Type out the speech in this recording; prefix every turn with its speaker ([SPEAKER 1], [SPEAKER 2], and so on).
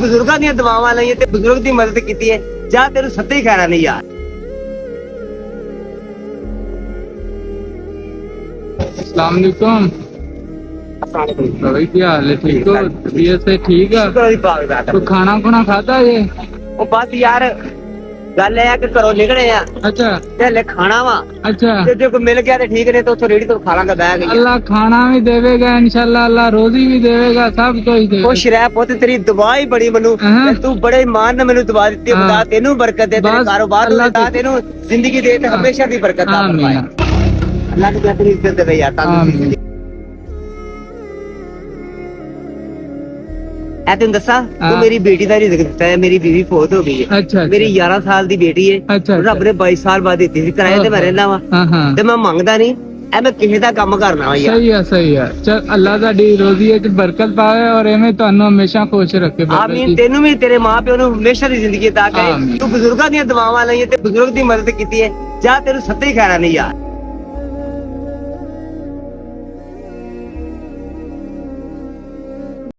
[SPEAKER 1] ਬਜ਼ੁਰਗਾਂ ਦੀਆਂ ਦੁਆਵਾਂ ਲਈਆਂ ਤੇ ਬਜ਼ੁਰਗ ਦੀ ਮਦਦ ਕੀਤੀ ਹੈ, ਜਾਂ ਤੈਨੂੰ ਸੱਤੇ ਹੀ ਖੈਰਾ ਨਹੀਂ ਯਾਰ।
[SPEAKER 2] अस्सलाम वालेकुम भाई, क्या हाल है? ठीक हो? तबीयत से ठीक है?
[SPEAKER 1] ਸ਼ੁਕਰ ਦੀ ਪਾਕ ਦਾਤਾ।
[SPEAKER 2] तो खाना खुना खाता है?
[SPEAKER 1] ਉਹ ਬਸ ਯਾਰ ਗੱਲ ਇਹ ਆ ਕਿ ਘਰੋਂ ਨਿਕਲੇ ਆ
[SPEAKER 2] अच्छा
[SPEAKER 1] ਤੇ ਹਲੇ ਖਾਣਾ ਵਾ,
[SPEAKER 2] अच्छा।
[SPEAKER 1] ਤੇ ਜੇ ਕੋਈ ਮਿਲ ਗਿਆ ਤੇ ਠੀਕ, ਨੇ ਤਾਂ ਉੱਥੋਂ ਰੇੜੀ ਤੋਂ ਖਾ ਲਾਂਗਾ ਬਹਿ ਗਈ।
[SPEAKER 2] अल्लाह खाना भी देवेगा इंशाल्लाह, अल्लाह रोजी भी देवेगा, सब कुछ देवेगा।
[SPEAKER 1] ਖੁਸ਼ ਰਹਿ ਪੁੱਤ, ਤੇਰੀ ਦੁਆ ਹੀ ਬੜੀ ਮੈਨੂੰ,
[SPEAKER 2] ਹਾਂ।
[SPEAKER 1] ਤੇ ਤੂੰ ਬੜੇ ਇਮਾਨ ਨਾਲ ਮੈਨੂੰ ਦੁਆ ਦਿੱਤੀ।
[SPEAKER 2] ਹਾਂ।
[SPEAKER 1] ਖੁਦਾ ਤੈਨੂੰ ਬਰਕਤ ਦੇ, ਤੇਰੇ
[SPEAKER 2] ਬਸ
[SPEAKER 1] ਕਾਰੋਬਾਰ ਨੂੰ
[SPEAKER 2] ਅੱਲਾਹ
[SPEAKER 1] ਦਿੱਤਾ, ਤੈਨੂੰ ਜ਼ਿੰਦਗੀ ਦੇ ਤੇ ਹਮੇਸ਼ਾ ਦੀ ਬਰਕਤ ਦਾ ਫਰਮਾਏ।
[SPEAKER 2] आमीन।
[SPEAKER 1] ਅੱਲਾਹ ਨੂੰ ਤੇਰੀ ਇੱਜ਼ਤ ਦੇਵੇ ਯਾਰ।
[SPEAKER 2] ਆਮੀਨ।
[SPEAKER 1] ਐ ਤੈਨੂੰ ਦੱਸਾਂ, ਤੂੰ
[SPEAKER 2] ਹਾਂ।
[SPEAKER 1] ਮੇਰੀ ਬੇਟੀ ਦਾ ਰਿਜ਼ਕ ਦਿੱਤਾ ਹੈ। ਮੇਰੀ ਬੀਵੀ ਫੌਤ ਹੋ ਗਈ ਹੈ।
[SPEAKER 2] अच्छा
[SPEAKER 1] ਮੇਰੀ 11 ਸਾਲ ਦੀ ਬੇਟੀ ਹੈ।
[SPEAKER 2] अच्छा
[SPEAKER 1] ਰੱਬ ਨੇ 22 ਸਾਲ ਬਾਅਦ ਦਿੱਤੀ ਸੀ। ਕਿਰਾਏ ਤੇ ਮੈਂ ਰਹਿੰਦਾ ਵਾ
[SPEAKER 2] हाँ हाँ
[SPEAKER 1] ਤੇ ਮੈਂ ਮੰਗਦਾ ਨਹੀਂ, ਐ ਮੈਂ ਕਿਸੇ ਦਾ ਕੰਮ ਕਰਨਾ ਵਾ ਯਾਰ।
[SPEAKER 2] सही है चल, अल्लाह दी रोजी च बरकत पावे और एवें ਤੁਹਾਨੂੰ ਹਮੇਸ਼ਾ ਖੁਸ਼ ਰੱਖੇ।
[SPEAKER 1] ਆਮੀਨ। ਤੈਨੂੰ ਵੀ ਤੇਰੇ ਮਾਪਿਓ ਨੂੰ ਹਮੇਸ਼ਾ ਦੀ ਜ਼ਿੰਦਗੀ ਅਤਾ ਕਰੇ।
[SPEAKER 2] ਆਮੀਨ।
[SPEAKER 1] ਤੂੰ ਬਜ਼ੁਰਗਾਂ ਦੀਆਂ ਦੁਆਵਾਂ ਲਈਆਂ ਤੇ ਬਜ਼ੁਰਗ ਦੀ ਮਦਦ ਕੀਤੀ ਹੈ, ਜਾਂ ਤੈਨੂੰ ਸੱਤੇ ਹੀ ਖੈਰਾ ਨਹੀਂ ਯਾਰ।